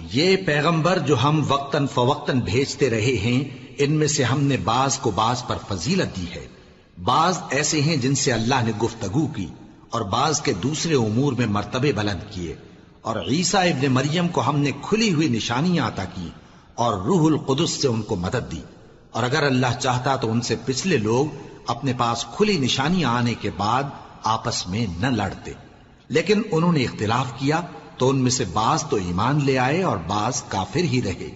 یہ پیغمبر جو ہم وقتاً فوقتاً بھیجتے رہے ہیں، ان میں سے ہم نے بعض کو بعض پر فضیلت دی ہے۔ بعض ایسے ہیں جن سے اللہ نے گفتگو کی، اور بعض کے دوسرے امور میں مرتبے بلند کیے، اور عیسیٰ ابن مریم کو ہم نے کھلی ہوئی نشانیاں عطا کی، اور روح القدس سے ان کو مدد دی۔ اور اگر اللہ چاہتا تو ان سے پچھلے لوگ اپنے پاس کھلی نشانیاں آنے کے بعد آپس میں نہ لڑتے، لیکن انہوں نے اختلاف کیا تو ان میں سے بعض تو ایمان لے آئے اور بعض کافر ہی رہے۔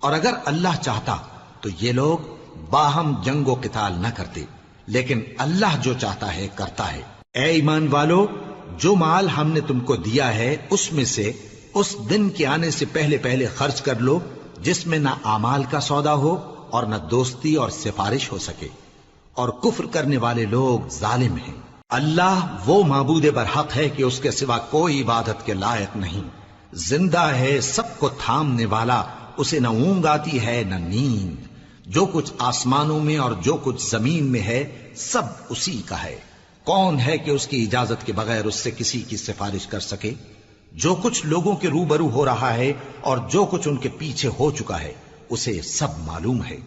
اور اگر اللہ چاہتا تو یہ لوگ باہم جنگ و قتال نہ کرتے، لیکن اللہ جو چاہتا ہے کرتا ہے۔ اے ایمان والو، جو مال ہم نے تم کو دیا ہے اس میں سے اس دن کے آنے سے پہلے پہلے خرچ کر لو جس میں نہ اعمال کا سودا ہو اور نہ دوستی اور سفارش ہو سکے، اور کفر کرنے والے لوگ ظالم ہیں۔ اللہ وہ معبود برحق ہے کہ اس کے سوا کوئی عبادت کے لائق نہیں، زندہ ہے، سب کو تھامنے والا، اسے نہ اونگ آتی ہے نہ نیند۔ جو کچھ آسمانوں میں اور جو کچھ زمین میں ہے سب اسی کا ہے۔ کون ہے کہ اس کی اجازت کے بغیر اس سے کسی کی سفارش کر سکے؟ جو کچھ لوگوں کے روبرو ہو رہا ہے اور جو کچھ ان کے پیچھے ہو چکا ہے اسے سب معلوم ہے،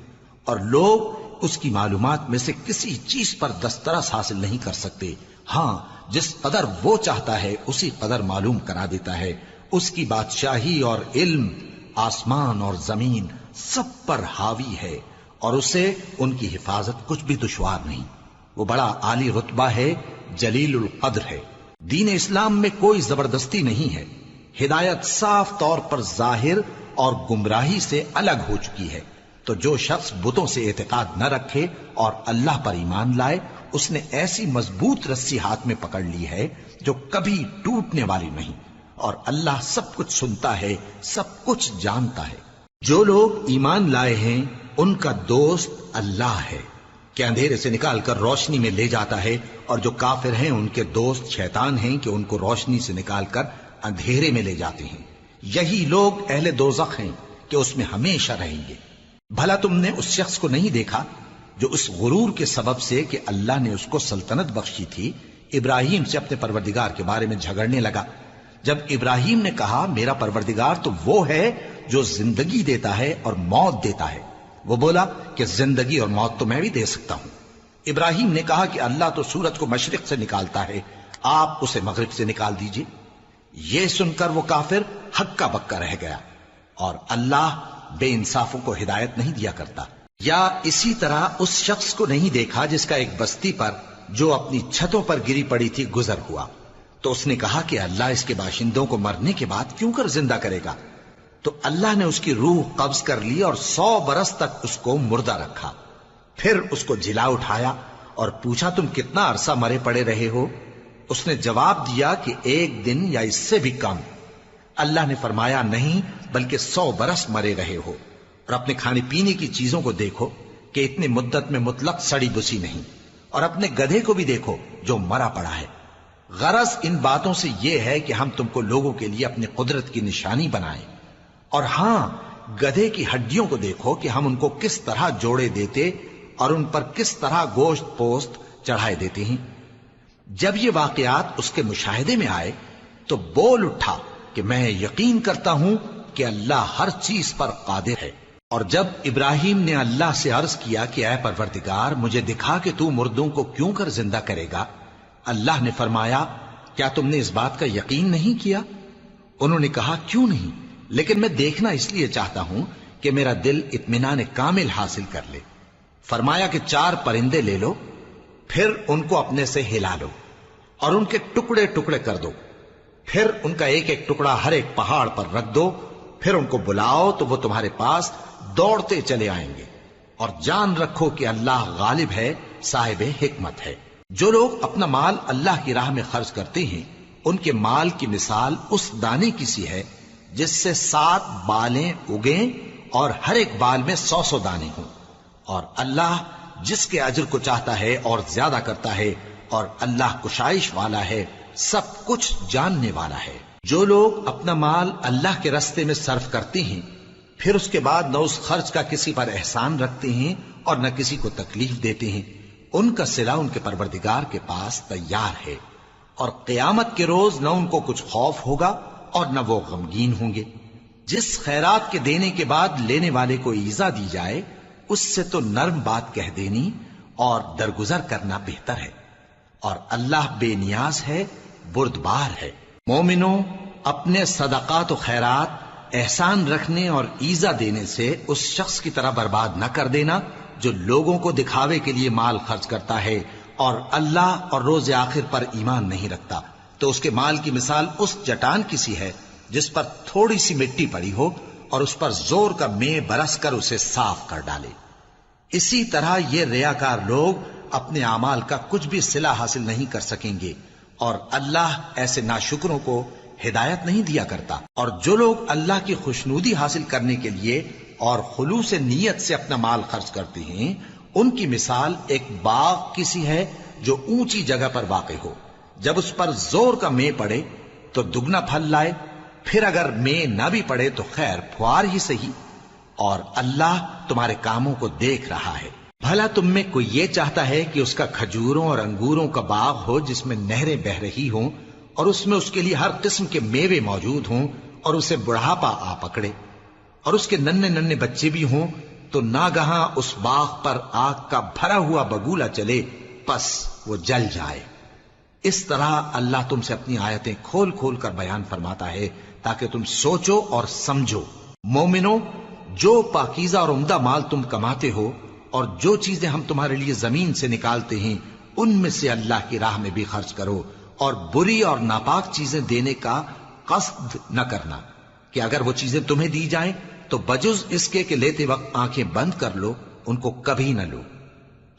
اور لوگ اس کی معلومات میں سے کسی چیز پر دسترس حاصل نہیں کر سکتے۔ ہاں، جس قدر وہ چاہتا ہے اسی قدر معلوم کرا دیتا ہے۔ اس کی بادشاہی اور علم آسمان اور زمین سب پر حاوی ہے، اور اسے ان کی حفاظت کچھ بھی دشوار نہیں۔ وہ بڑا عالی رتبہ ہے، جلیل القدر ہے۔ دین اسلام میں کوئی زبردستی نہیں ہے، ہدایت صاف طور پر ظاہر اور گمراہی سے الگ ہو چکی ہے۔ تو جو شخص بتوں سے اعتقاد نہ رکھے اور اللہ پر ایمان لائے، اس نے ایسی مضبوط رسی ہاتھ میں پکڑ لی ہے جو کبھی ٹوٹنے والی نہیں، اور اللہ سب کچھ سنتا ہے، سب کچھ جانتا ہے۔ جو لوگ ایمان لائے ہیں ان کا دوست اللہ ہے کہ اندھیرے سے نکال کر روشنی میں لے جاتا ہے، اور جو کافر ہیں ان کے دوست شیطان ہیں کہ ان کو روشنی سے نکال کر اندھیرے میں لے جاتے ہیں۔ یہی لوگ اہل دوزخ ہیں کہ اس میں ہمیشہ رہیں گے۔ بھلا تم نے اس شخص کو نہیں دیکھا جو اس غرور کے سبب سے کہ اللہ نے اس کو سلطنت بخشی تھی، ابراہیم سے اپنے پروردگار کے بارے میں جھگڑنے لگا؟ جب ابراہیم نے کہا میرا پروردگار تو وہ ہے جو زندگی دیتا ہے اور موت دیتا ہے، وہ بولا کہ زندگی اور موت تو میں بھی دے سکتا ہوں۔ ابراہیم نے کہا کہ اللہ تو سورج کو مشرق سے نکالتا ہے، آپ اسے مغرب سے نکال دیجئے۔ یہ سن کر وہ کافر ہکا بکا رہ گیا، اور اللہ بے انصافوں کو ہدایت نہیں دیا کرتا۔ یا اسی طرح اس شخص کو نہیں دیکھا جس کا ایک بستی پر جو اپنی چھتوں پر گری پڑی تھی گزر ہوا، تو اس نے کہا کہ اللہ اس کے باشندوں کو مرنے کے بعد کیوں کر زندہ کرے گا؟ تو اللہ نے اس کی روح قبض کر لی اور 100 برس تک اس کو مردہ رکھا۔ پھر اس کو جلا اٹھایا اور پوچھا تم کتنا عرصہ مرے پڑے رہے ہو؟ اس نے جواب دیا کہ 1 دن یا اس سے بھی کم۔ اللہ نے فرمایا نہیں، بلکہ 100 برس مرے رہے ہو، اور اپنے کھانے پینے کی چیزوں کو دیکھو کہ اتنی مدت میں مطلق سڑی بسی نہیں، اور اپنے گدھے کو بھی دیکھو جو مرا پڑا ہے۔ غرض ان باتوں سے یہ ہے کہ ہم تم کو لوگوں کے لیے اپنی قدرت کی نشانی بنائیں، اور ہاں، گدھے کی ہڈیوں کو دیکھو کہ ہم ان کو کس طرح جوڑے دیتے اور ان پر کس طرح گوشت پوست چڑھائے دیتے ہیں۔ جب یہ واقعات اس کے مشاہدے میں آئے تو بول اٹھا کہ میں یقین کرتا ہوں کہ اللہ ہر چیز پر قادر ہے۔ اور جب ابراہیم نے اللہ سے عرض کیا کہ اے پروردگار مجھے دکھا کہ تو مردوں کو کیوں کر زندہ کرے گا، اللہ نے فرمایا کیا تم نے اس بات کا یقین نہیں کیا؟ انہوں نے کہا کیوں نہیں، لیکن میں دیکھنا اس لیے چاہتا ہوں کہ میرا دل اطمینان کامل حاصل کر لے۔ فرمایا کہ 4 پرندے لے لو، پھر ان کو اپنے سے ہلا لو اور ان کے ٹکڑے ٹکڑے کر دو، پھر ان کا ایک ایک ٹکڑا ہر ایک پہاڑ پر رکھ دو، پھر ان کو بلاؤ تو وہ تمہارے پاس دوڑتے چلے آئیں گے، اور جان رکھو کہ اللہ غالب ہے، صاحب حکمت ہے۔ جو لوگ اپنا مال اللہ کی راہ میں خرچ کرتے ہیں ان کے مال کی مثال اس دانے کی سی ہے جس سے 7 بالیں اگیں اور ہر ایک بال میں 100 دانے ہوں، اور اللہ جس کے اجر کو چاہتا ہے اور زیادہ کرتا ہے، اور اللہ کشائش والا ہے، سب کچھ جاننے والا ہے۔ جو لوگ اپنا مال اللہ کے راستے میں صرف کرتے ہیں پھر اس کے بعد نہ اس خرچ کا کسی پر احسان رکھتے ہیں اور نہ کسی کو تکلیف دیتے ہیں، ان کا صلہ ان کے پروردگار کے پاس تیار ہے، اور قیامت کے روز نہ ان کو کچھ خوف ہوگا اور نہ وہ غمگین ہوں گے۔ جس خیرات کے دینے کے بعد لینے والے کو ایذا دی جائے اس سے تو نرم بات کہہ دینی اور درگزر کرنا بہتر ہے، اور اللہ بے نیاز ہے، بردبار ہے۔ مومنوں، اپنے صدقات و خیرات احسان رکھنے اور ایذا دینے سے اس شخص کی طرح برباد نہ کر دینا جو لوگوں کو دکھاوے کے لیے مال خرچ کرتا ہے اور اللہ اور روز آخر پر ایمان نہیں رکھتا، تو اس کے مال کی مثال اس چٹان کی سی ہے جس پر تھوڑی سی مٹی پڑی ہو اور اس پر زور کا مے برس کر اسے صاف کر ڈالے۔ اسی طرح یہ ریاکار لوگ اپنے اعمال کا کچھ بھی صلہ حاصل نہیں کر سکیں گے، اور اللہ ایسے ناشکروں کو ہدایت نہیں دیا کرتا۔ اور جو لوگ اللہ کی خوشنودی حاصل کرنے کے لیے اور خلوص نیت سے اپنا مال خرچ کرتے ہیں، ان کی مثال ایک باغ کی سی ہے جو اونچی جگہ پر واقع ہو، جب اس پر زور کا مے پڑے تو دگنا پھل لائے، پھر اگر مے نہ بھی پڑے تو خیر پھوار ہی صحیح، اور اللہ تمہارے کاموں کو دیکھ رہا ہے۔ بھلا تم میں کوئی یہ چاہتا ہے کہ اس کا کھجوروں اور انگوروں کا باغ ہو جس میں نہریں بہ رہی ہوں اور اس میں اس کے لیے ہر قسم کے میوے موجود ہوں، اور اسے بڑھاپا آ پکڑے اور اس کے ننھے ننھے بچے بھی ہوں، تو ناگہاں اس باغ پر آگ کا بھرا ہوا بگولا چلے، پس وہ جل جائے۔ اس طرح اللہ تم سے اپنی آیتیں کھول کھول کر بیان فرماتا ہے تاکہ تم سوچو اور سمجھو۔ مومنو، جو پاکیزہ اور عمدہ مال تم کماتے ہو اور جو چیزیں ہم تمہارے لیے زمین سے نکالتے ہیں ان میں سے اللہ کی راہ میں بھی خرچ کرو، اور بری اور ناپاک چیزیں دینے کا قصد نہ کرنا کہ اگر وہ چیزیں تمہیں دی جائیں تو بجز اس کے کہ لیتے وقت آنکھیں بند کر لو، ان کو کبھی نہ لو،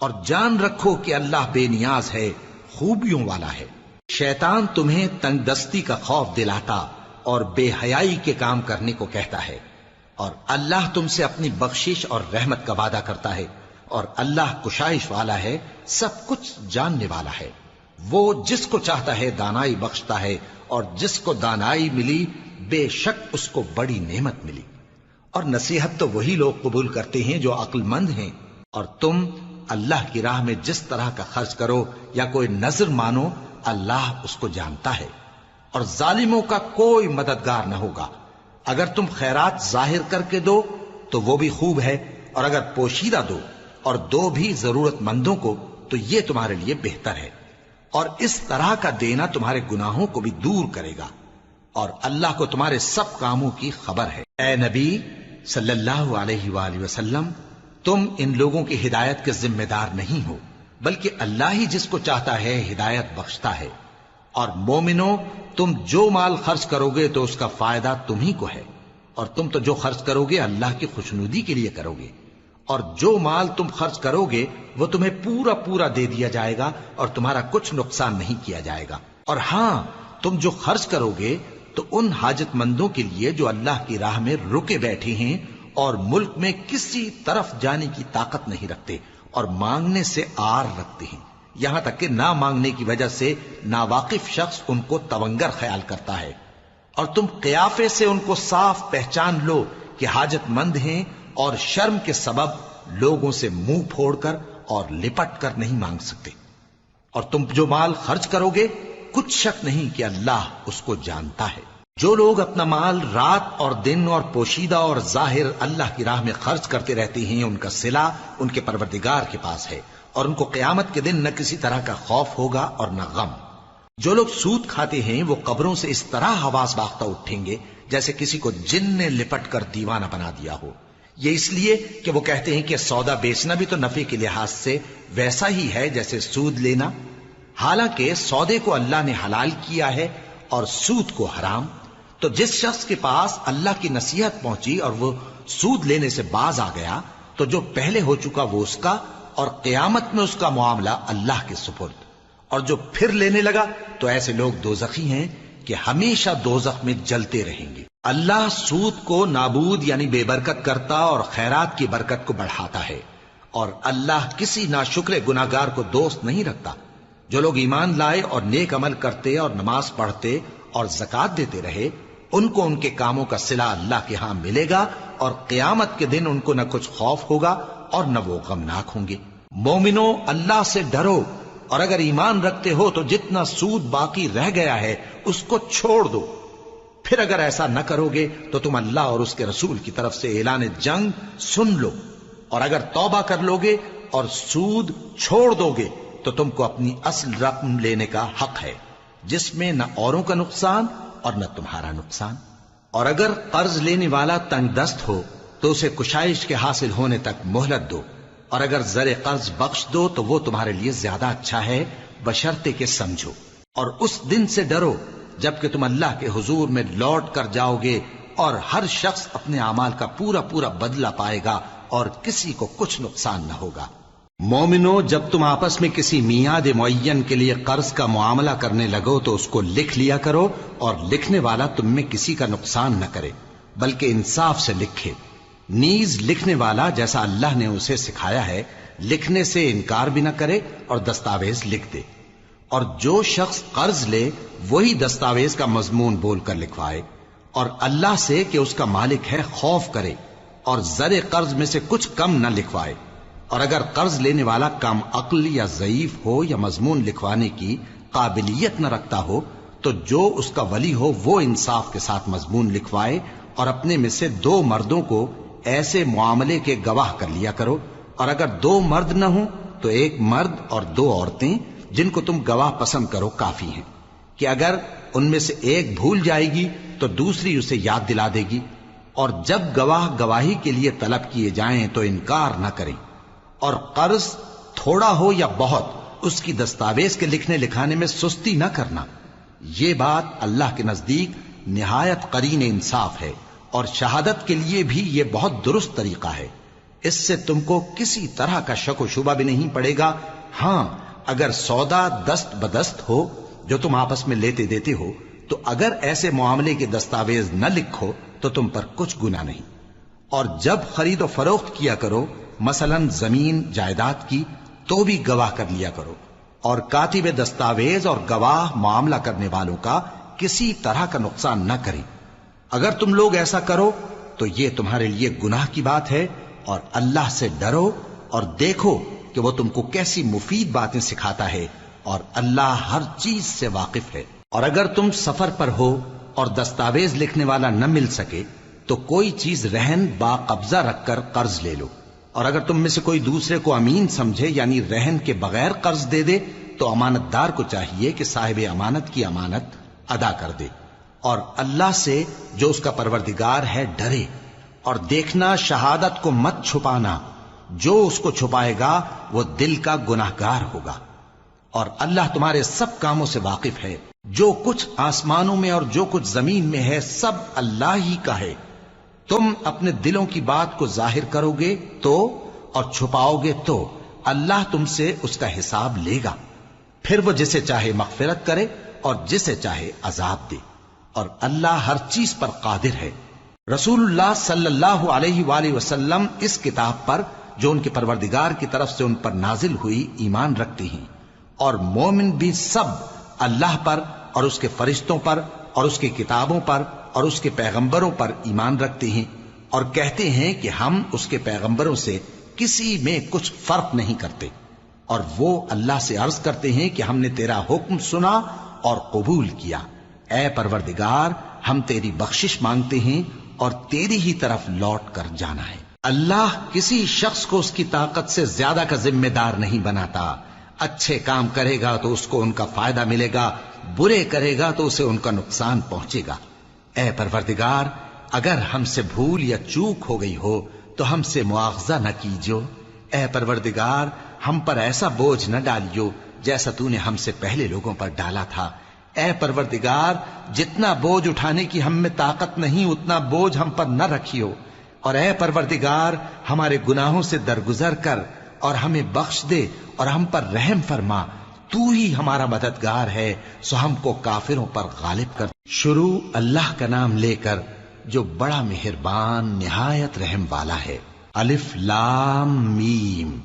اور جان رکھو کہ اللہ بے نیاز ہے، خوبیوں والا ہے۔ شیطان تمہیں تنگ دستی کا خوف دلاتا اور بے حیائی کے کام کرنے کو کہتا ہے، اور اللہ تم سے اپنی بخشش اور رحمت کا وعدہ کرتا ہے، اور اللہ کشائش والا ہے، سب کچھ جاننے والا ہے۔ وہ جس کو چاہتا ہے دانائی بخشتا ہے، اور جس کو دانائی ملی بے شک اس کو بڑی نعمت ملی۔ اور نصیحت تو وہی لوگ قبول کرتے ہیں جو عقل مند ہیں، اور تم اللہ کی راہ میں جس طرح کا خرچ کرو یا کوئی نذر مانو، اللہ اس کو جانتا ہے، اور ظالموں کا کوئی مددگار نہ ہوگا۔ اگر تم خیرات ظاہر کر کے دو تو وہ بھی خوب ہے، اور اگر پوشیدہ دو اور دو بھی ضرورت مندوں کو تو یہ تمہارے لیے بہتر ہے، اور اس طرح کا دینا تمہارے گناہوں کو بھی دور کرے گا، اور اللہ کو تمہارے سب کاموں کی خبر ہے۔ اے نبی صلی اللہ علیہ وآلہ وسلم، تم ان لوگوں کی ہدایت کے ذمہ دار نہیں ہو، بلکہ اللہ ہی جس کو چاہتا ہے ہدایت بخشتا ہے۔ اور مومنو، تم جو مال خرچ کرو گے تو اس کا فائدہ تمہیں کو ہے، اور تم تو جو خرچ کرو گے اللہ کی خوشنودی کے لیے کرو گے، اور جو مال تم خرچ کرو گے وہ تمہیں پورا پورا دے دیا جائے گا اور تمہارا کچھ نقصان نہیں کیا جائے گا۔ اور ہاں، تم جو خرچ کرو گے تو ان حاجت مندوں کے لیے جو اللہ کی راہ میں رکے بیٹھے ہیں اور ملک میں کسی طرف جانے کی طاقت نہیں رکھتے اور مانگنے سے آر رکھتے ہیں، یہاں تک کہ نہ مانگنے کی وجہ سے ناواقف شخص ان کو تونگر خیال کرتا ہے، اور تم قیافے سے ان کو صاف پہچان لو کہ حاجت مند ہیں، اور شرم کے سبب لوگوں سے منہ پھوڑ کر اور لپٹ کر نہیں مانگ سکتے۔ اور تم جو مال خرچ کرو گے کچھ شک نہیں کہ اللہ اس کو جانتا ہے۔ جو لوگ اپنا مال رات اور دن اور پوشیدہ اور ظاہر اللہ کی راہ میں خرچ کرتے رہتے ہیں، ان کا صلہ ان کے پروردگار کے پاس ہے، اور ان کو قیامت کے دن نہ کسی طرح کا خوف ہوگا اور نہ غم۔ جو لوگ سود کھاتے ہیں وہ قبروں سے اس طرح حواس باختہ اٹھیں گے جیسے کسی کو جن نے لپٹ کر دیوانہ بنا دیا ہو، یہ اس لیے کہ وہ کہتے ہیں کہ سودا بیچنا بھی تو نفع کے لحاظ سے ویسا ہی ہے جیسے سود لینا، حالانکہ سودے کو اللہ نے حلال کیا ہے اور سود کو حرام۔ تو جس شخص کے پاس اللہ کی نصیحت پہنچی اور وہ سود لینے سے باز آ گیا تو جو پہلے ہو چکا وہ اس کا، اور قیامت میں اس کا معاملہ اللہ کے سپرد۔ اور جو پھر لینے لگا تو ایسے لوگ دوزخی ہیں کہ ہمیشہ دوزخ میں جلتے رہیں گے۔ اللہ سود کو نابود یعنی بے برکت کرتا اور خیرات کی برکت کو بڑھاتا ہے، اور اللہ کسی ناشکر گناہگار کو دوست نہیں رکھتا۔ جو لوگ ایمان لائے اور نیک عمل کرتے اور نماز پڑھتے اور زکوٰۃ دیتے رہے، ان کو ان کے کاموں کا صلہ اللہ کے ہاں ملے گا، اور قیامت کے دن ان کو نہ کچھ خوف ہوگا اور نہ وہ غمناک ہوں گے۔ مومنو، اللہ سے ڈرو، اور اگر ایمان رکھتے ہو تو جتنا سود باقی رہ گیا ہے اس کو چھوڑ دو، پھر اگر ایسا نہ کرو گے تو تم اللہ اور اس کے رسول کی طرف سے اعلان جنگ سن لو، اور اگر توبہ کر لو گے اور سود چھوڑ دو گے تو تم کو اپنی اصل رقم لینے کا حق ہے، جس میں نہ اوروں کا نقصان اور نہ تمہارا نقصان۔ اور اگر قرض لینے والا تنگ دست ہو تو اسے کشائش کے حاصل ہونے تک مہلت دو، اور اگر زر قرض بخش دو تو وہ تمہارے لیے زیادہ اچھا ہے، بشرطے کہ سمجھو۔ اور اس دن سے ڈرو جبکہ تم اللہ کے حضور میں لوٹ کر جاؤ گے، اور ہر شخص اپنے اعمال کا پورا پورا بدلہ پائے گا اور کسی کو کچھ نقصان نہ ہوگا۔ مومنو، جب تم آپس میں کسی میعاد معین کے لیے قرض کا معاملہ کرنے لگو تو اس کو لکھ لیا کرو، اور لکھنے والا تم میں کسی کا نقصان نہ کرے بلکہ انصاف سے لکھے۔ نیز لکھنے والا جیسا اللہ نے اسے سکھایا ہے لکھنے سے انکار بھی نہ کرے اور دستاویز لکھ دے، اور جو شخص قرض لے وہی دستاویز کا مضمون بول کر لکھوائے، اور اللہ سے کہ اس کا مالک ہے خوف کرے، اور زر قرض میں سے کچھ کم نہ لکھوائے۔ اور اگر قرض لینے والا کم عقل یا ضعیف ہو یا مضمون لکھوانے کی قابلیت نہ رکھتا ہو تو جو اس کا ولی ہو وہ انصاف کے ساتھ مضمون لکھوائے، اور اپنے میں سے 2 مردوں کو ایسے معاملے کے گواہ کر لیا کرو، اور اگر 2 مرد نہ ہوں تو 1 مرد اور 2 عورتیں جن کو تم گواہ پسند کرو کافی ہیں، کہ اگر ان میں سے ایک بھول جائے گی تو دوسری اسے یاد دلا دے گی، اور جب گواہ گواہی کے لیے طلب کیے جائیں تو انکار نہ کریں۔ اور قرض تھوڑا ہو یا بہت اس کی دستاویز کے لکھنے لکھانے میں سستی نہ کرنا، یہ بات اللہ کے نزدیک نہایت قرین انصاف ہے، اور شہادت کے لیے بھی یہ بہت درست طریقہ ہے۔ اس سے تم کو کسی طرح کا شک و شبہ بھی نہیں پڑے گا۔ ہاں، اگر سودا دست بدست ہو جو تم آپس میں لیتے دیتے ہو تو اگر ایسے معاملے کے دستاویز نہ لکھو تو تم پر کچھ گناہ نہیں۔ اور جب خرید و فروخت کیا کرو، مثلا زمین جائیداد کی، تو بھی گواہ کر لیا کرو، اور کاتب دستاویز اور گواہ معاملہ کرنے والوں کا کسی طرح کا نقصان نہ کریں۔ اگر تم لوگ ایسا کرو تو یہ تمہارے لیے گناہ کی بات ہے، اور اللہ سے ڈرو اور دیکھو کہ وہ تم کو کیسی مفید باتیں سکھاتا ہے، اور اللہ ہر چیز سے واقف ہے۔ اور اگر تم سفر پر ہو اور دستاویز لکھنے والا نہ مل سکے تو کوئی چیز رہن با قبضہ رکھ کر قرض لے لو، اور اگر تم میں سے کوئی دوسرے کو امین سمجھے یعنی رہن کے بغیر قرض دے دے تو امانت دار کو چاہیے کہ صاحب امانت کی امانت ادا کر دے، اور اللہ سے جو اس کا پروردگار ہے ڈرے، اور دیکھنا شہادت کو مت چھپانا، جو اس کو چھپائے گا وہ دل کا گناہگار ہوگا۔ اور اللہ تمہارے سب کاموں سے واقف ہے، جو کچھ آسمانوں میں اور جو کچھ زمین میں ہے سب اللہ ہی کا ہے۔ تم اپنے دلوں کی بات کو ظاہر کرو گے تو اور چھپاؤ گے تو اللہ تم سے اس کا حساب لے گا، پھر وہ جسے چاہے مغفرت کرے اور جسے چاہے عذاب دے، اور اللہ ہر چیز پر قادر ہے۔ رسول اللہ صلی اللہ علیہ وآلہ وسلم اس کتاب پر جو ان کے پروردگار کی طرف سے ان پر نازل ہوئی ایمان رکھتے ہیں، اور مومن بھی سب اللہ پر اور اس کے فرشتوں پر اور اس کی کتابوں پر اور اس کے پیغمبروں پر ایمان رکھتے ہیں، اور کہتے ہیں کہ ہم اس کے پیغمبروں سے کسی میں کچھ فرق نہیں کرتے، اور وہ اللہ سے عرض کرتے ہیں کہ ہم نے تیرا حکم سنا اور قبول کیا۔ اے پروردگار، ہم تیری بخشش مانگتے ہیں اور تیری ہی طرف لوٹ کر جانا ہے۔ اللہ کسی شخص کو اس کی طاقت سے زیادہ کا ذمہ دار نہیں بناتا۔ اچھے کام کرے گا تو اس کو ان کا فائدہ ملے گا، برے کرے گا تو اسے ان کا نقصان پہنچے گا۔ اے پروردگار، اگر ہم سے بھول یا چوک ہو گئی ہو تو ہم سے مواخذہ نہ کیجو۔ اے پروردگار، ہم پر ایسا بوجھ نہ ڈالیو جیسا تو نے ہم سے پہلے لوگوں پر ڈالا تھا۔ اے پروردگار، جتنا بوجھ اٹھانے کی ہم میں طاقت نہیں اتنا بوجھ ہم پر نہ رکھیو، اور اے پروردگار ہمارے گناہوں سے درگزر کر اور ہمیں بخش دے اور ہم پر رحم فرما، تو ہی ہمارا مددگار ہے، سو ہم کو کافروں پر غالب کر۔ شروع اللہ کا نام لے کر جو بڑا مہربان نہایت رحم والا ہے۔ الف لام میم۔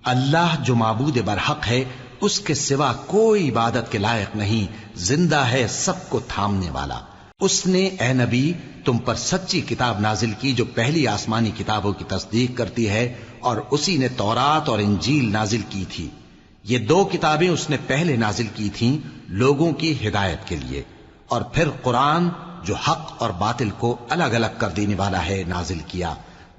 اللہ جو معبود برحق ہے، اس کے سوا کوئی عبادت کے لائق نہیں، زندہ ہے سب کو تھامنے والا۔ اس نے اے نبی تم پر سچی کتاب نازل کی جو پہلی آسمانی کتابوں کی تصدیق کرتی ہے، اور اسی نے تورات اور انجیل نازل کی تھی۔ یہ 2 کتابیں اس نے پہلے نازل کی تھیں لوگوں کی ہدایت کے لیے، اور پھر قرآن جو حق اور باطل کو الگ الگ کر دینے والا ہے نازل کیا۔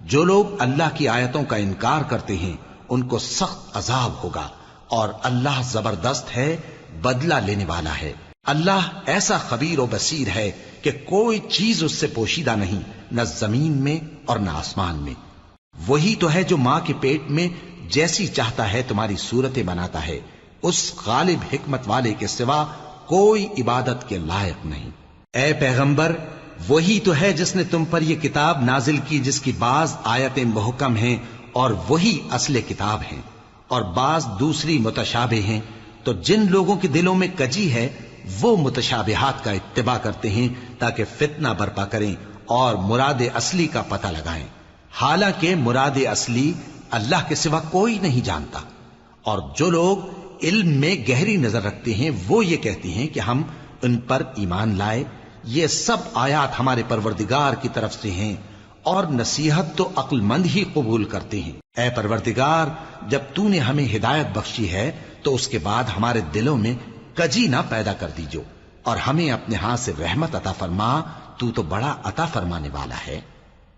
جو لوگ اللہ کی آیتوں کا انکار کرتے ہیں ان کو سخت عذاب ہوگا، اور اللہ زبردست ہے، بدلہ لینے والا ہے۔ اللہ ایسا خبیر و بصیر ہے کہ کوئی چیز اس سے پوشیدہ نہیں، نہ زمین میں اور نہ آسمان میں۔ وہی تو ہے جو ماں کے پیٹ میں جیسی چاہتا ہے تمہاری صورتیں بناتا ہے، اس غالب حکمت والے کے سوا کوئی عبادت کے لائق نہیں۔ اے پیغمبر، وہی تو ہے جس نے تم پر یہ کتاب نازل کی جس کی بعض آیتیں محکم ہیں اور وہی اصل کتاب ہیں، اور بعض دوسری متشابہ ہیں۔ تو جن لوگوں کے دلوں میں کجی ہے وہ متشابہات کا اتباع کرتے ہیں تاکہ فتنہ برپا کریں اور مراد اصلی کا پتہ لگائیں، حالانکہ مراد اصلی اللہ کے سوا کوئی نہیں جانتا۔ اور جو لوگ علم میں گہری نظر رکھتے ہیں وہ یہ کہتے ہیں کہ ہم ان پر ایمان لائے۔ یہ سب آیات ہمارے پروردگار کی طرف سے ہیں، اور نصیحت تو عقل مند ہی قبول کرتے ہیں۔ اے پروردگار، جب تو نے ہمیں ہدایت بخشی ہے تو اس کے بعد ہمارے دلوں میں کجی نہ پیدا کر دیجو، اور ہمیں اپنے ہاتھ سے رحمت عطا فرما، تو بڑا عطا فرمانے والا ہے۔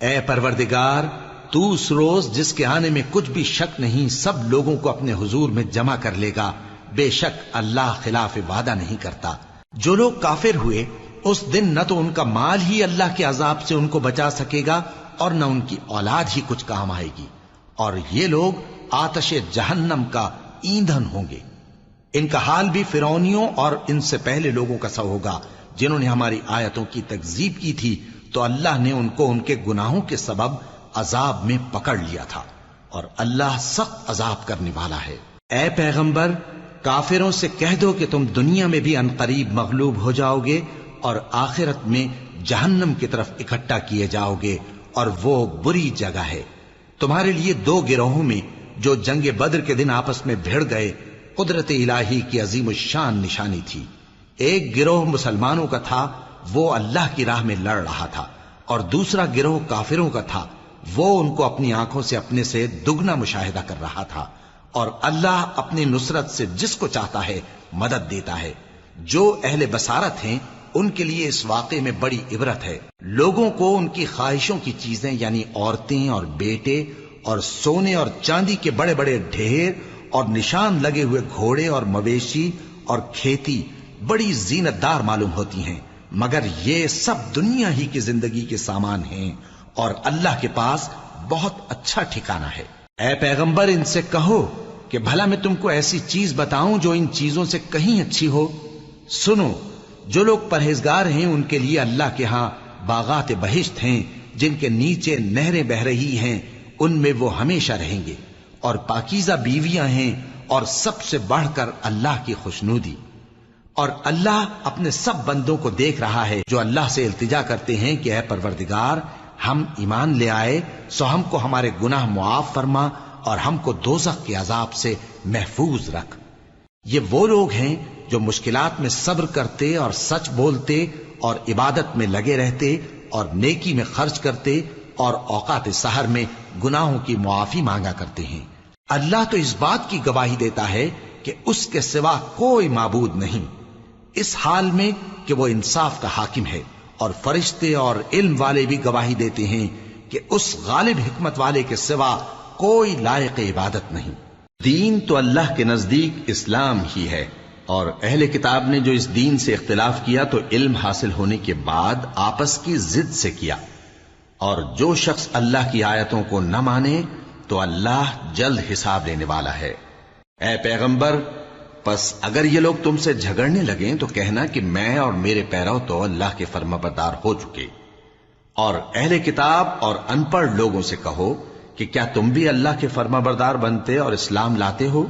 اے پروردگار، تو اس روز جس کے آنے میں کچھ بھی شک نہیں سب لوگوں کو اپنے حضور میں جمع کر لے گا، بے شک اللہ خلاف وعدہ نہیں کرتا۔ جو لوگ کافر ہوئے اس دن نہ تو ان کا مال ہی اللہ کے عذاب سے ان کو بچا سکے گا اور نہ ان کی اولاد ہی کچھ کام آئے گی، اور یہ لوگ آتش جہنم کا ایندھن ہوں گے۔ ان کا حال بھی فرعونیوں اور ان سے پہلے لوگوں کا سا ہوگا جنہوں نے ہماری آیتوں کی تکذیب کی تھی، تو اللہ نے ان کو ان کے گناہوں کے سبب عذاب میں پکڑ لیا تھا، اور اللہ سخت عذاب کرنے والا ہے۔ اے پیغمبر، کافروں سے کہہ دو کہ تم دنیا میں بھی عنقریب مغلوب ہو جاؤ گے اور آخرت میں جہنم کی طرف اکٹھا کیے جاؤ گے، اور وہ بری جگہ ہے۔ تمہارے لیے دو گروہوں میں جو جنگ بدر کے دن آپس میں بھڑ گئے قدرت الہی کی عظیم الشان نشانی تھی۔ ایک گروہ مسلمانوں کا تھا، وہ اللہ کی راہ میں لڑ رہا تھا، اور دوسرا گروہ کافروں کا تھا، وہ ان کو اپنی آنکھوں سے اپنے سے دگنا مشاہدہ کر رہا تھا۔ اور اللہ اپنی نصرت سے جس کو چاہتا ہے مدد دیتا ہے۔ جو اہل بصارت ہیں ان کے لیے اس واقعے میں بڑی عبرت ہے۔ لوگوں کو ان کی خواہشوں کی چیزیں یعنی عورتیں اور بیٹے اور سونے اور چاندی کے بڑے بڑے ڈھیر اور نشان لگے ہوئے گھوڑے اور مویشی اور کھیتی بڑی زینت دار معلوم ہوتی ہیں، مگر یہ سب دنیا ہی کی زندگی کے سامان ہیں، اور اللہ کے پاس بہت اچھا ٹھکانہ ہے۔ اے پیغمبر، ان سے کہو کہ بھلا میں تم کو ایسی چیز بتاؤں جو ان چیزوں سے کہیں اچھی ہو؟ سنو، جو لوگ پرہیزگار ہیں ان کے لیے اللہ کے ہاں باغات بہشت ہیں جن کے نیچے نہریں بہ رہی ہیں، ان میں وہ ہمیشہ رہیں گے، اور پاکیزہ بیویاں ہیں، اور سب سے بڑھ کر اللہ کی خوشنودی۔ اور اللہ اپنے سب بندوں کو دیکھ رہا ہے جو اللہ سے التجا کرتے ہیں کہ اے پروردگار، ہم ایمان لے آئے سو ہم کو ہمارے گناہ معاف فرما اور ہم کو دوزخ کے عذاب سے محفوظ رکھ۔ یہ وہ لوگ ہیں جو مشکلات میں صبر کرتے اور سچ بولتے اور عبادت میں لگے رہتے اور نیکی میں خرچ کرتے اور اوقات سحر میں گناہوں کی معافی مانگا کرتے ہیں۔ اللہ تو اس بات کی گواہی دیتا ہے کہ اس کے سوا کوئی معبود نہیں، اس حال میں کہ وہ انصاف کا حاکم ہے، اور فرشتے اور علم والے بھی گواہی دیتے ہیں کہ اس غالب حکمت والے کے سوا کوئی لائق عبادت نہیں۔ دین تو اللہ کے نزدیک اسلام ہی ہے، اور اہل کتاب نے جو اس دین سے اختلاف کیا تو علم حاصل ہونے کے بعد آپس کی ضد سے کیا، اور جو شخص اللہ کی آیتوں کو نہ مانے تو اللہ جلد حساب لینے والا ہے۔ اے پیغمبر، پس اگر یہ لوگ تم سے جھگڑنے لگیں تو کہنا کہ میں اور میرے پیرو تو اللہ کے فرمانبردار ہو چکے، اور اہل کتاب اور ان پڑھ لوگوں سے کہو کہ کیا تم بھی اللہ کے فرمانبردار بنتے اور اسلام لاتے ہو؟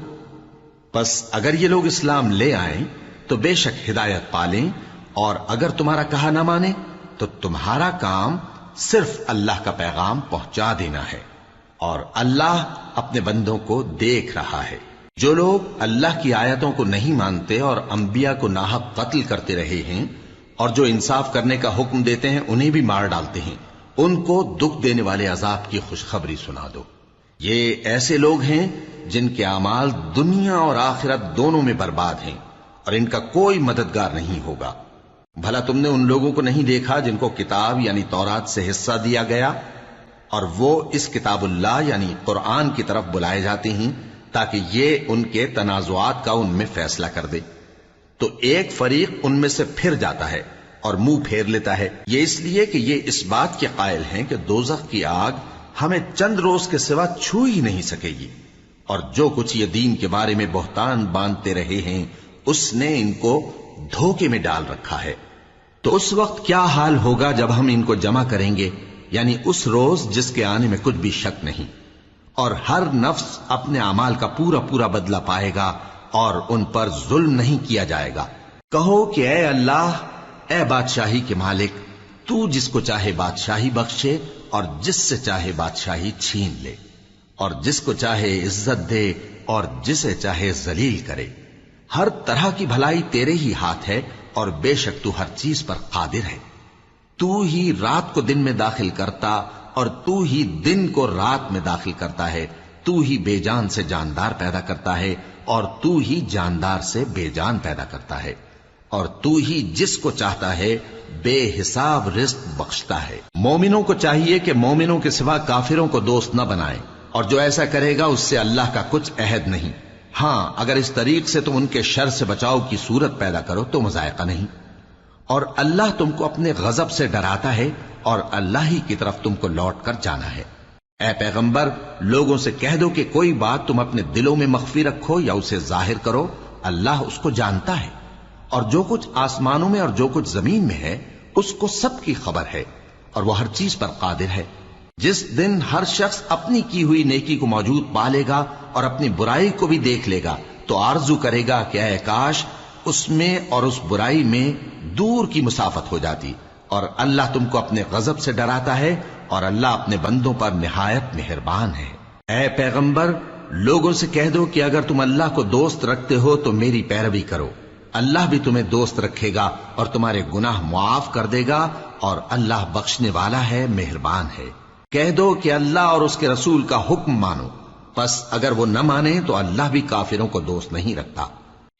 پس اگر یہ لوگ اسلام لے آئیں تو بے شک ہدایت پالیں، اور اگر تمہارا کہا نہ مانے تو تمہارا کام صرف اللہ کا پیغام پہنچا دینا ہے، اور اللہ اپنے بندوں کو دیکھ رہا ہے۔ جو لوگ اللہ کی آیتوں کو نہیں مانتے اور انبیاء کو ناحق قتل کرتے رہے ہیں، اور جو انصاف کرنے کا حکم دیتے ہیں انہیں بھی مار ڈالتے ہیں، ان کو دکھ دینے والے عذاب کی خوشخبری سنا دو۔ یہ ایسے لوگ ہیں جن کے اعمال دنیا اور آخرت دونوں میں برباد ہیں، اور ان کا کوئی مددگار نہیں ہوگا۔ بھلا تم نے ان لوگوں کو نہیں دیکھا جن کو کتاب یعنی تورات سے حصہ دیا گیا اور وہ اس کتاب اللہ یعنی قرآن کی طرف بلائے جاتے ہیں تاکہ یہ ان کے تنازعات کا ان میں فیصلہ کر دے، تو ایک فریق ان میں سے پھر جاتا ہے اور منہ پھیر لیتا ہے، یہ اس لیے کہ یہ اس بات کے قائل ہیں کہ دوزخ کی آگ ہمیں چند روز کے سوا چھو ہی نہیں سکے گی، اور جو کچھ یہ دین کے بارے میں بہتان باندھتے رہے ہیں اس نے ان کو دھوکے میں ڈال رکھا ہے۔ تو اس وقت کیا حال ہوگا جب ہم ان کو جمع کریں گے، یعنی اس روز جس کے آنے میں کچھ بھی شک نہیں، اور ہر نفس اپنے اعمال کا پورا پورا بدلہ پائے گا اور ان پر ظلم نہیں کیا جائے گا۔ کہو کہ اے اللہ، اے بادشاہی کے مالک، تو جس کو چاہے بادشاہی بخشے اور جس سے چاہے بادشاہی چھین لے، اور جس کو چاہے عزت دے اور جسے چاہے ذلیل کرے۔ ہر طرح کی بھلائی تیرے ہی ہاتھ ہے اور بے شک تو ہر چیز پر قادر ہے۔ تو ہی رات کو دن میں داخل کرتا اور تو ہی دن کو رات میں داخل کرتا ہے، تو ہی بے جان سے جاندار پیدا کرتا ہے اور تو ہی جاندار سے بے جان پیدا کرتا ہے، اور تو ہی جس کو چاہتا ہے بے حساب رزق بخشتا ہے۔ مومنوں کو چاہیے کہ مومنوں کے سوا کافروں کو دوست نہ بنائیں، اور جو ایسا کرے گا اس سے اللہ کا کچھ عہد نہیں۔ ہاں اگر اس طریق سے تم ان کے شر سے بچاؤ کی صورت پیدا کرو تو مذائقہ نہیں، اور اللہ تم کو اپنے غضب سے ڈراتا ہے اور اللہ ہی کی طرف تم کو لوٹ کر جانا ہے۔ اے پیغمبر، لوگوں سے کہہ دو کہ کوئی بات تم اپنے دلوں میں مخفی رکھو یا اسے ظاہر کرو، اللہ اس کو جانتا ہے، اور جو کچھ آسمانوں میں اور جو کچھ زمین میں ہے اس کو سب کی خبر ہے، اور وہ ہر چیز پر قادر ہے۔ جس دن ہر شخص اپنی کی ہوئی نیکی کو موجود پا لے گا اور اپنی برائی کو بھی دیکھ لے گا تو آرزو کرے گا کہ اے کاش اس میں اور اس برائی میں دور کی مسافت ہو جاتی، اور اللہ تم کو اپنے غضب سے ڈراتا ہے اور اللہ اپنے بندوں پر نہایت مہربان ہے۔ اے پیغمبر، لوگوں سے کہہ دو کہ اگر تم اللہ کو دوست رکھتے ہو تو میری پیروی کرو، اللہ بھی تمہیں دوست رکھے گا اور تمہارے گناہ معاف کر دے گا، اور اللہ بخشنے والا ہے، مہربان ہے۔ کہہ دو کہ اللہ اور اس کے رسول کا حکم مانو، پس اگر وہ نہ مانے تو اللہ بھی کافروں کو دوست نہیں رکھتا۔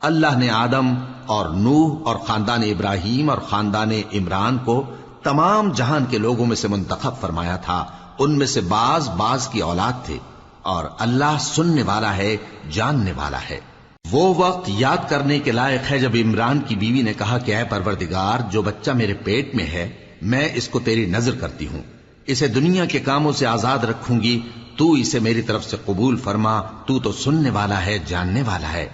اللہ نے آدم اور نوح اور خاندان ابراہیم اور خاندان عمران کو تمام جہان کے لوگوں میں سے منتخب فرمایا تھا، ان میں سے بعض بعض کی اولاد تھے، اور اللہ سننے والا ہے، جاننے والا ہے۔ وہ وقت یاد کرنے کے لائق ہے جب عمران کی بیوی نے کہا کہ اے پروردگار، جو بچہ میرے پیٹ میں ہے میں اس کو تیری نذر کرتی ہوں، اسے دنیا کے کاموں سے آزاد رکھوں گی، تو اسے میری طرف سے قبول فرما، تو سننے والا ہے، جاننے والا ہے۔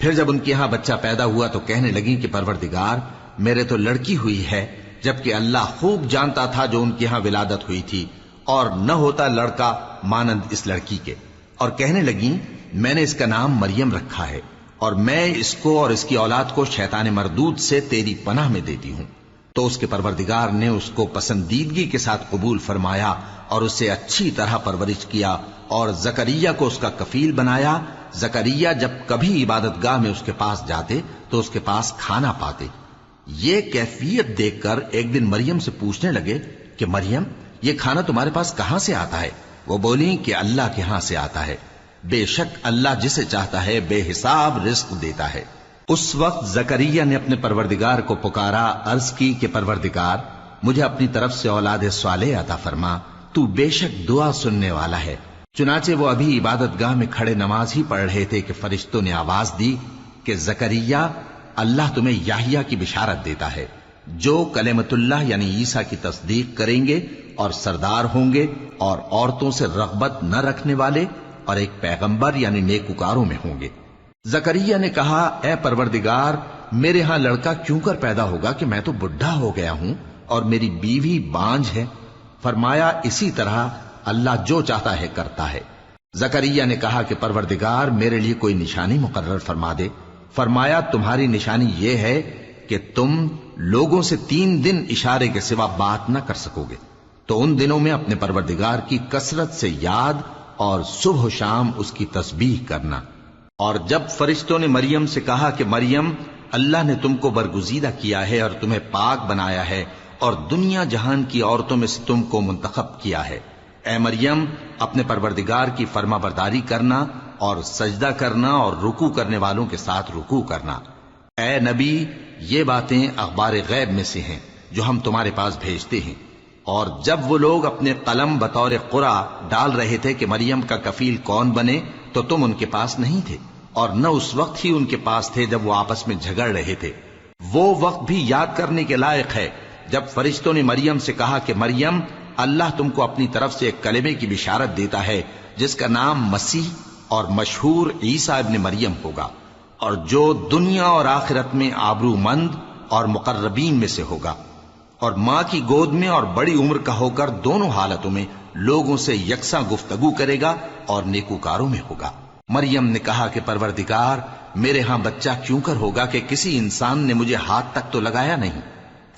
پھر جب ان کے ہاں بچہ پیدا ہوا تو کہنے لگی کہ پروردگار، میرے تو لڑکی ہوئی ہے، جبکہ اللہ خوب جانتا تھا جو ان کے ہاں ولادت ہوئی تھی، اور نہ ہوتا لڑکا مانند اس لڑکی کے، اور کہنے لگی میں نے اس کا نام مریم رکھا ہے، اور میں اس کو اور اس کی اولاد کو شیطان مردود سے تیری پناہ میں دیتی ہوں۔ تو اس کے پروردگار نے اس کو پسندیدگی کے ساتھ قبول فرمایا اور اسے اچھی طرح پرورش کیا، اور زکریا کو اس کا کفیل بنایا۔ زکریا جب کبھی عبادت گاہ میں اس کے پاس جاتے تو اس کے پاس کھانا پاتے۔ یہ کیفیت دیکھ کر ایک دن مریم سے پوچھنے لگے کہ مریم، یہ کھانا تمہارے پاس کہاں سے آتا ہے؟ وہ بولی کہ اللہ کے ہاں سے آتا ہے، بے شک اللہ جسے چاہتا ہے بے حساب رزق دیتا ہے۔ اس وقت زکریا نے اپنے پروردگار کو پکارا، عرض کی کہ پروردگار، مجھے اپنی طرف سے اولاد صالح عطا فرما، تو بے شک دعا سننے والا ہے۔ چنانچہ وہ ابھی عبادت گاہ میں کھڑے نماز ہی پڑھ رہے تھے کہ فرشتوں نے آواز دی کہ زکریا، اللہ تمہیں یحییٰ کی بشارت دیتا ہے، جو کلمۃ اللہ یعنی عیسیٰ کی تصدیق کریں گے اور سردار ہوں گے، اور عورتوں سے رغبت نہ رکھنے والے، اور ایک پیغمبر یعنی نیکوکاروں میں ہوں گے۔ زکریا نے کہا، اے پروردگار، میرے ہاں لڑکا کیوں کر پیدا ہوگا کہ میں تو بڈھا ہو گیا ہوں اور میری بیوی بانجھ ہے؟ فرمایا، اسی طرح اللہ جو چاہتا ہے کرتا ہے۔ زکریا نے کہا کہ پروردگار، میرے لیے کوئی نشانی مقرر فرما دے۔ فرمایا، تمہاری نشانی یہ ہے کہ تم لوگوں سے 3 دن اشارے کے سوا بات نہ کر سکو گے، تو ان دنوں میں اپنے پروردگار کی کثرت سے یاد اور صبح و شام اس کی تسبیح کرنا۔ اور جب فرشتوں نے مریم سے کہا کہ مریم، اللہ نے تم کو برگزیدہ کیا ہے اور تمہیں پاک بنایا ہے اور دنیا جہان کی عورتوں میں سے تم کو منتخب کیا ہے، اے مریم، اپنے پروردگار کی فرما برداری کرنا اور سجدہ کرنا اور رکوع کرنے والوں کے ساتھ رکوع کرنا۔ اے نبی، یہ باتیں اخبار غیب میں سے ہیں جو ہم تمہارے پاس بھیجتے ہیں۔ اور جب وہ لوگ اپنے قلم بطور قرعہ ڈال رہے تھے کہ مریم کا کفیل کون بنے، تو تم ان کے پاس نہیں تھے، اور نہ اس وقت ہی ان کے پاس تھے جب وہ آپس میں جھگڑ رہے تھے۔ وہ وقت بھی یاد کرنے کے لائق ہے جب فرشتوں نے مریم سے کہا کہ مریم، اللہ تم کو اپنی طرف سے ایک کلمے کی بشارت دیتا ہے جس کا نام مسیح اور مشہور عیسیٰ ابن مریم ہوگا، اور جو دنیا اور آخرت میں آبرو مند اور مقربین میں سے ہوگا، اور ماں کی گود میں اور بڑی عمر کا ہو کر دونوں حالتوں میں لوگوں سے یکساں گفتگو کرے گا اور نیکوکاروں میں ہوگا۔ مریم نے کہا کہ پروردگار، میرے ہاں بچہ کیوں کر ہوگا کہ کسی انسان نے مجھے ہاتھ تک تو لگایا نہیں۔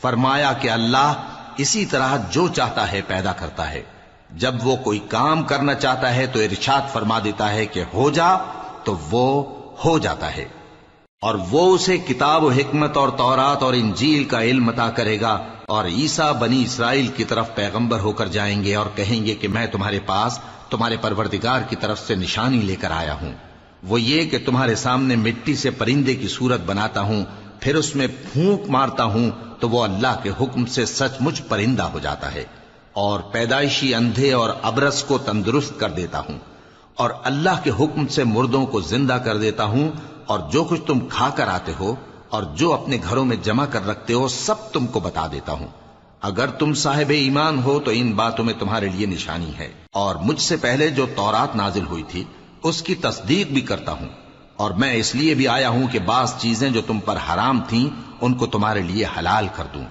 فرمایا کہ اللہ اسی طرح جو چاہتا ہے پیدا کرتا ہے، جب وہ کوئی کام کرنا چاہتا ہے تو ارشاد فرما دیتا ہے کہ ہو جا، تو وہ ہو جاتا ہے۔ اور وہ اسے کتاب و حکمت اور تورات اور انجیل کا علم عطا کرے گا، اور عیسیٰ بنی اسرائیل کی طرف پیغمبر ہو کر جائیں گے اور کہیں گے کہ میں تمہارے پاس تمہارے پروردگار کی طرف سے نشانی لے کر آیا ہوں، وہ یہ کہ تمہارے سامنے مٹی سے پرندے کی صورت بناتا ہوں، پھر اس میں پھونک مارتا ہوں تو وہ اللہ کے حکم سے سچ مچ پرندہ ہو جاتا ہے، اور پیدائشی اندھے اور ابرص کو تندرست کر دیتا ہوں، اور اللہ کے حکم سے مردوں کو زندہ کر دیتا ہوں، اور جو کچھ تم کھا کر آتے ہو اور جو اپنے گھروں میں جمع کر رکھتے ہو سب تم کو بتا دیتا ہوں۔ اگر تم صاحب ایمان ہو تو ان باتوں میں تمہارے لیے نشانی ہے، اور مجھ سے پہلے جو تورات نازل ہوئی تھی اس کی تصدیق بھی کرتا ہوں، اور میں اس لیے بھی آیا ہوں کہ بعض چیزیں جو تم پر حرام تھیں ان کو تمہارے لیے حلال کر دوں،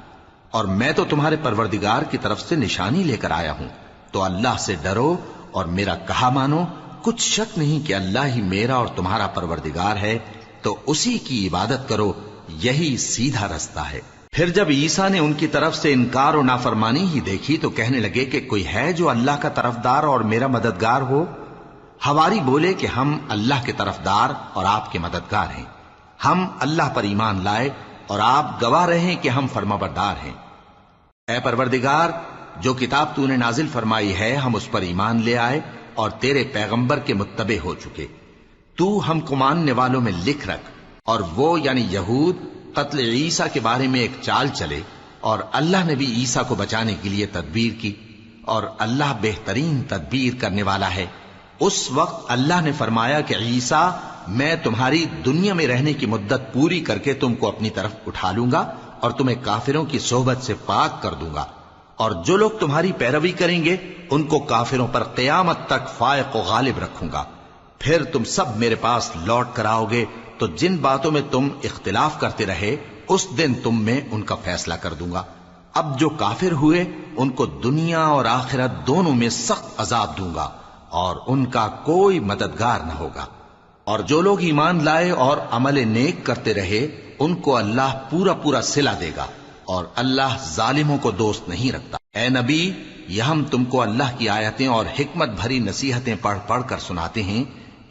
اور میں تو تمہارے پروردگار کی طرف سے نشانی لے کر آیا ہوں۔ تو اللہ سے ڈرو اور میرا کہا مانو، کچھ شک نہیں کہ اللہ ہی میرا اور تمہارا پروردگار ہے، تو اسی کی عبادت کرو، یہی سیدھا رستہ ہے۔ پھر جب عیسیٰ نے ان کی طرف سے انکار و نافرمانی ہی دیکھی تو کہنے لگے کہ کوئی ہے جو اللہ کا طرفدار اور میرا مددگار ہو؟ حواری بولے کہ ہم اللہ کے طرفدار اور آپ کے مددگار ہیں، ہم اللہ پر ایمان لائے اور آپ گواہ رہیں کہ ہم فرمانبردار ہیں۔ اے پروردگار، جو کتاب تو نے نازل فرمائی ہے ہم اس پر ایمان لے آئے اور تیرے پیغمبر کے متبع ہو چکے، تو ہم کو ماننے والوں میں لکھ رکھ۔ اور وہ یعنی یہود قتل عیسیٰ کے بارے میں ایک چال چلے، اور اللہ نے بھی عیسیٰ کو بچانے کے لیے تدبیر کی، اور اللہ بہترین تدبیر کرنے والا ہے۔ اس وقت اللہ نے فرمایا کہ عیسیٰ، میں تمہاری دنیا میں رہنے کی مدت پوری کر کے تم کو اپنی طرف اٹھا لوں گا اور تمہیں کافروں کی صحبت سے پاک کر دوں گا، اور جو لوگ تمہاری پیروی کریں گے ان کو کافروں پر قیامت تک فائق و غالب رکھوں گا۔ پھر تم سب میرے پاس لوٹ کر آؤ گے تو جن باتوں میں تم اختلاف کرتے رہے اس دن تم میں ان کا فیصلہ کر دوں گا۔ اب جو کافر ہوئے ان کو دنیا اور آخرت دونوں میں سخت عذاب دوں گا، اور ان کا کوئی مددگار نہ ہوگا۔ اور جو لوگ ایمان لائے اور عمل نیک کرتے رہے ان کو اللہ پورا پورا صلہ دے گا، اور اللہ ظالموں کو دوست نہیں رکھتا۔ اے نبی، یہ ہم تم کو اللہ کی آیتیں اور حکمت بھری نصیحتیں پڑھ پڑھ کر سناتے ہیں۔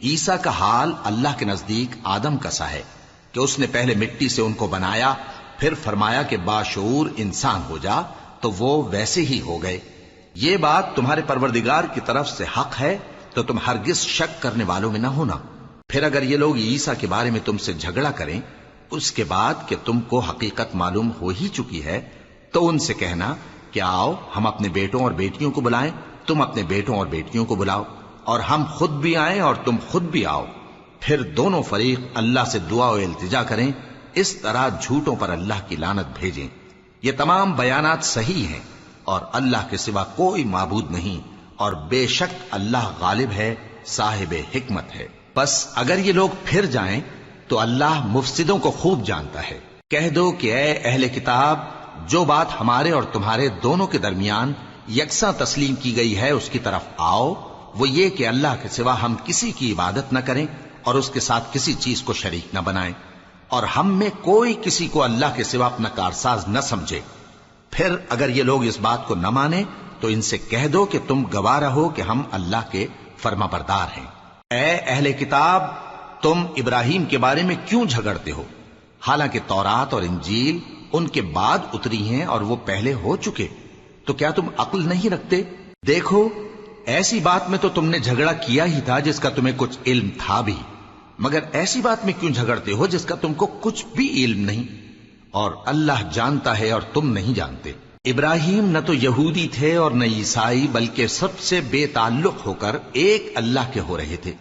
عیسیٰ کا حال اللہ کے نزدیک آدم کا سا ہے کہ اس نے پہلے مٹی سے ان کو بنایا، پھر فرمایا کہ باشعور انسان ہو جا، تو وہ ویسے ہی ہو گئے۔ یہ بات تمہارے پروردگار کی طرف سے حق ہے، تو تم ہرگز شک کرنے والوں میں نہ ہونا۔ پھر اگر یہ لوگ عیسیٰ کے بارے میں تم سے جھگڑا کریں اس کے بعد کہ تم کو حقیقت معلوم ہو ہی چکی ہے، تو ان سے کہنا کہ آؤ ہم اپنے بیٹوں اور بیٹیوں کو بلائیں، تم اپنے بیٹوں اور بیٹیوں کو بلاؤ، اور ہم خود بھی آئیں اور تم خود بھی آؤ، پھر دونوں فریق اللہ سے دعا و التجا کریں، اس طرح جھوٹوں پر اللہ کی لعنت بھیجیں۔ یہ تمام بیانات صحیح ہیں، اور اللہ کے سوا کوئی معبود نہیں، اور بے شک اللہ غالب ہے، صاحب حکمت ہے۔ بس اگر یہ لوگ پھر جائیں تو اللہ مفسدوں کو خوب جانتا ہے۔ کہہ دو کہ اے اہل کتاب، جو بات ہمارے اور تمہارے دونوں کے درمیان یکساں تسلیم کی گئی ہے اس کی طرف آؤ، وہ یہ کہ اللہ کے سوا ہم کسی کی عبادت نہ کریں اور اس کے ساتھ کسی چیز کو شریک نہ بنائیں، اور ہم میں کوئی کسی کو اللہ کے سوا اپنا کارساز نہ سمجھے۔ پھر اگر یہ لوگ اس بات کو نہ مانیں تو ان سے کہہ دو کہ تم گواہ رہو کہ ہم اللہ کے فرما بردار ہیں۔ اے اہل کتاب، تم ابراہیم کے بارے میں کیوں جھگڑتے ہو؟ حالانکہ تورات اور انجیل ان کے بعد اتری ہیں اور وہ پہلے ہو چکے، تو کیا تم عقل نہیں رکھتے؟ دیکھو، ایسی بات میں تو تم نے جھگڑا کیا ہی تھا جس کا تمہیں کچھ علم تھا بھی، مگر ایسی بات میں کیوں جھگڑتے ہو جس کا تم کو کچھ بھی علم نہیں؟ اور اللہ جانتا ہے اور تم نہیں جانتے۔ ابراہیم نہ تو یہودی تھے اور نہ عیسائی، بلکہ سب سے بے تعلق ہو کر ایک اللہ کے ہو رہے تھے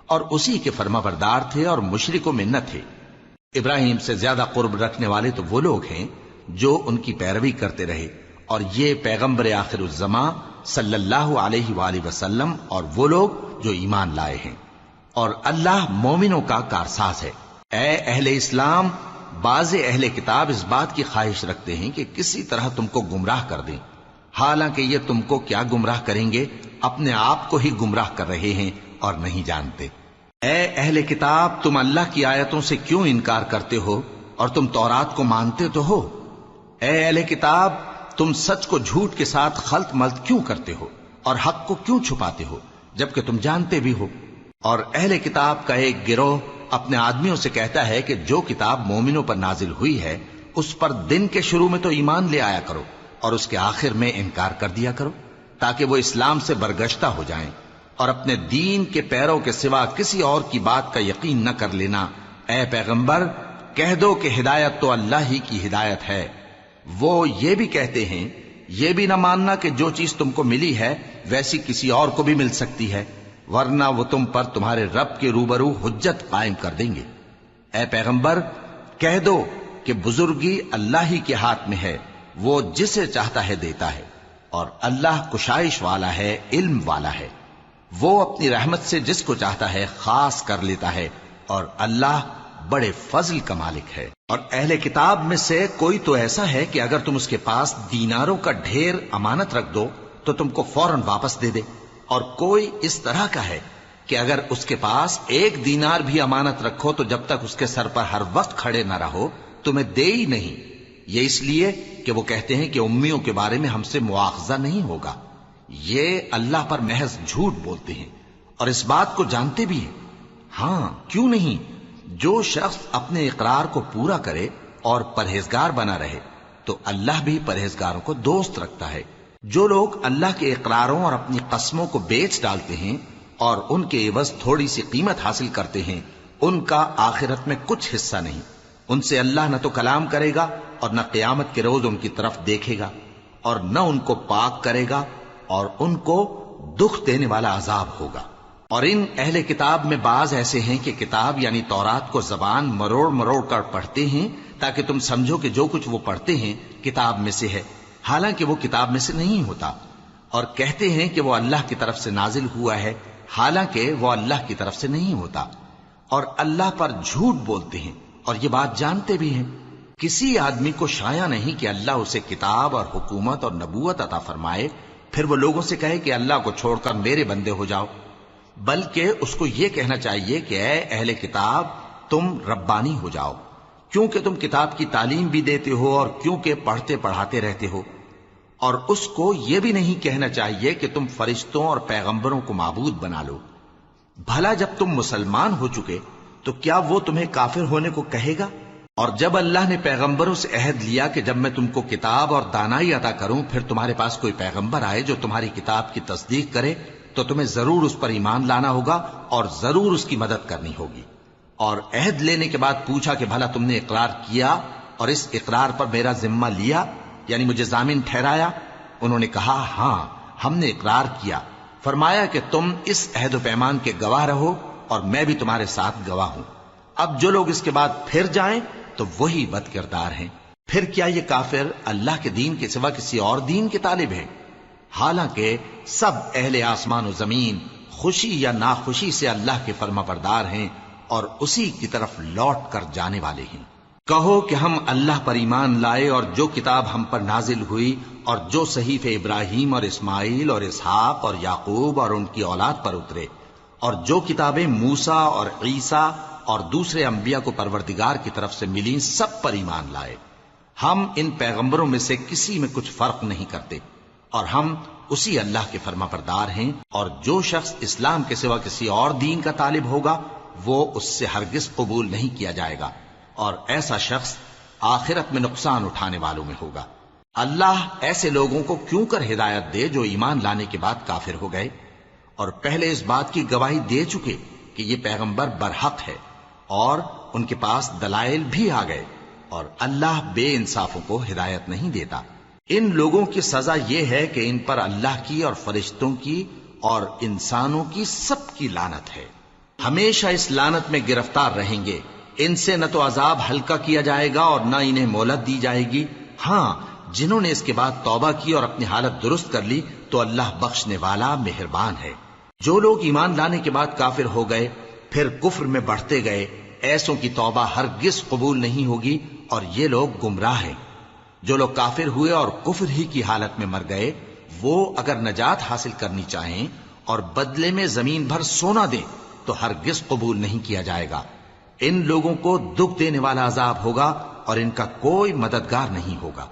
اور اسی کے فرما بردار تھے اور مشرکوں میں نہ تھے۔ ابراہیم سے زیادہ قرب رکھنے والے تو وہ لوگ ہیں جو ان کی پیروی کرتے رہے، اور یہ پیغمبر آخر الزماں صلی اللہ علیہ وآلہ وسلم اور وہ لوگ جو ایمان لائے ہیں، اور اللہ مومنوں کا کارساز ہے۔ اے اہل اسلام، بعض اہل کتاب اس بات کی خواہش رکھتے ہیں کہ کسی طرح تم کو گمراہ کر دیں، حالانکہ یہ تم کو کیا گمراہ کریں گے، اپنے آپ کو ہی گمراہ کر رہے ہیں اور نہیں جانتے۔ اے اہل کتاب، تم اللہ کی آیتوں سے کیوں انکار کرتے ہو اور تم تورات کو مانتے تو ہو؟ اے اہل کتاب، تم سچ کو جھوٹ کے ساتھ خلط ملط کیوں کرتے ہو اور حق کو کیوں چھپاتے ہو جبکہ تم جانتے بھی ہو؟ اور اہل کتاب کا ایک گروہ اپنے آدمیوں سے کہتا ہے کہ جو کتاب مومنوں پر نازل ہوئی ہے اس پر دن کے شروع میں تو ایمان لے آیا کرو اور اس کے آخر میں انکار کر دیا کرو، تاکہ وہ اسلام سے برگشتہ ہو جائیں، اور اپنے دین کے پیروں کے سوا کسی اور کی بات کا یقین نہ کر لینا۔ اے پیغمبر، کہہ دو کہ ہدایت تو اللہ ہی کی ہدایت ہے۔ وہ یہ بھی کہتے ہیں، یہ بھی نہ ماننا کہ جو چیز تم کو ملی ہے ویسی کسی اور کو بھی مل سکتی ہے، ورنہ وہ تم پر تمہارے رب کے روبرو حجت قائم کر دیں گے۔ اے پیغمبر، کہہ دو کہ بزرگی اللہ ہی کے ہاتھ میں ہے، وہ جسے چاہتا ہے دیتا ہے، اور اللہ کشائش والا ہے، علم والا ہے۔ وہ اپنی رحمت سے جس کو چاہتا ہے خاص کر لیتا ہے، اور اللہ بڑے فضل کا مالک ہے۔ اور اہل کتاب میں سے کوئی تو ایسا ہے کہ اگر تم اس کے پاس دیناروں کا ڈھیر امانت رکھ دو تو تم کو فوراً واپس دے دے، اور کوئی اس طرح کا ہے کہ اگر اس کے پاس 1 دینار بھی امانت رکھو تو جب تک اس کے سر پر ہر وقت کھڑے نہ رہو تمہیں دے ہی نہیں۔ یہ اس لیے کہ وہ کہتے ہیں کہ امیوں کے بارے میں ہم سے مواخذہ نہیں ہوگا۔ یہ اللہ پر محض جھوٹ بولتے ہیں اور اس بات کو جانتے بھی ہیں۔ ہاں، کیوں نہیں؟ جو شخص اپنے اقرار کو پورا کرے اور پرہیزگار بنا رہے تو اللہ بھی پرہیزگاروں کو دوست رکھتا ہے۔ جو لوگ اللہ کے اقراروں اور اپنی قسموں کو بیچ ڈالتے ہیں اور ان کے عوض تھوڑی سی قیمت حاصل کرتے ہیں، ان کا آخرت میں کچھ حصہ نہیں۔ ان سے اللہ نہ تو کلام کرے گا اور نہ قیامت کے روز ان کی طرف دیکھے گا، اور نہ ان کو پاک کرے گا، اور ان کو دکھ دینے والا عذاب ہوگا۔ اور ان اہل کتاب میں بعض ایسے ہیں کہ کتاب یعنی تورات کو زبان مروڑ مروڑ کر پڑھتے ہیں تاکہ تم سمجھو کہ جو کچھ وہ پڑھتے ہیں کتاب میں سے ہے، حالانکہ وہ کتاب میں سے نہیں ہوتا، اور کہتے ہیں کہ وہ اللہ کی طرف سے نازل ہوا ہے، حالانکہ وہ اللہ کی طرف سے نہیں ہوتا، اور اللہ پر جھوٹ بولتے ہیں اور یہ بات جانتے بھی ہیں۔ کسی آدمی کو شایع نہیں کہ اللہ اسے کتاب اور حکومت اور نبوت عطا فرمائے پھر وہ لوگوں سے کہے کہ اللہ کو چھوڑ کر میرے بندے ہو جاؤ، بلکہ اس کو یہ کہنا چاہیے کہ اے اہل کتاب، تم ربانی ہو جاؤ، کیونکہ تم کتاب کی تعلیم بھی دیتے ہو اور کیونکہ پڑھتے پڑھاتے رہتے ہو۔ اور اس کو یہ بھی نہیں کہنا چاہیے کہ تم فرشتوں اور پیغمبروں کو معبود بنا لو۔ بھلا جب تم مسلمان ہو چکے تو کیا وہ تمہیں کافر ہونے کو کہے گا؟ اور جب اللہ نے پیغمبروں سے عہد لیا کہ جب میں تم کو کتاب اور دانائی عطا کروں پھر تمہارے پاس کوئی پیغمبر آئے جو تمہاری کتاب کی تصدیق کرے تو تمہیں ضرور اس پر ایمان لانا ہوگا اور ضرور اس کی مدد کرنی ہوگی۔ اور عہد لینے کے بعد پوچھا کہ بھلا تم نے اقرار کیا اور اس اقرار پر میرا ذمہ لیا، یعنی مجھے ضامن ٹھہرایا؟ انہوں نے کہا ہاں، ہم نے اقرار کیا۔ فرمایا کہ تم اس عہد و پیمان کے گواہ رہو اور میں بھی تمہارے ساتھ گواہ ہوں۔ اب جو لوگ اس کے بعد پھر جائیں تو وہی بد کردار ہیں۔ پھر کیا یہ کافر اللہ کے دین کے سوا کسی اور دین کے طالب ہیں؟ حالانکہ سب اہل آسمان و زمین خوشی یا ناخوشی سے اللہ کے فرما بردار ہیں اور اسی کی طرف لوٹ کر جانے والے ہیں۔ کہو کہ ہم اللہ پر ایمان لائے اور جو کتاب ہم پر نازل ہوئی اور جو صحیفے ابراہیم اور اسماعیل اور اسحاق اور یعقوب اور ان کی اولاد پر اترے، اور جو کتابیں موسیٰ اور عیسیٰ اور دوسرے انبیاء کو پروردگار کی طرف سے ملیں، سب پر ایمان لائے۔ ہم ان پیغمبروں میں سے کسی میں کچھ فرق نہیں کرتے، اور ہم اسی اللہ کے فرما بردار ہیں۔ اور جو شخص اسلام کے سوا کسی اور دین کا طالب ہوگا وہ اس سے ہرگز قبول نہیں کیا جائے گا، اور ایسا شخص آخرت میں نقصان اٹھانے والوں میں ہوگا۔ اللہ ایسے لوگوں کو کیوں کر ہدایت دے جو ایمان لانے کے بعد کافر ہو گئے اور پہلے اس بات کی گواہی دے چکے کہ یہ پیغمبر برحق ہے اور ان کے پاس دلائل بھی آ گئے، اور اللہ بے انصافوں کو ہدایت نہیں دیتا۔ ان لوگوں کی سزا یہ ہے کہ ان پر اللہ کی اور فرشتوں کی اور انسانوں کی سب کی لعنت ہے، ہمیشہ اس لعنت میں گرفتار رہیں گے۔ ان سے نہ تو عذاب ہلکا کیا جائے گا اور نہ انہیں مہلت دی جائے گی۔ ہاں، جنہوں نے اس کے بعد توبہ کی اور اپنی حالت درست کر لی تو اللہ بخشنے والا مہربان ہے۔ جو لوگ ایمان لانے کے بعد کافر ہو گئے پھر کفر میں بڑھتے گئے، ایسوں کی توبہ ہرگز قبول نہیں ہوگی اور یہ لوگ گمراہ ہیں۔ جو لوگ کافر ہوئے اور کفر ہی کی حالت میں مر گئے، وہ اگر نجات حاصل کرنی چاہیں اور بدلے میں زمین بھر سونا دیں تو ہرگز قبول نہیں کیا جائے گا۔ ان لوگوں کو دکھ دینے والا عذاب ہوگا اور ان کا کوئی مددگار نہیں ہوگا۔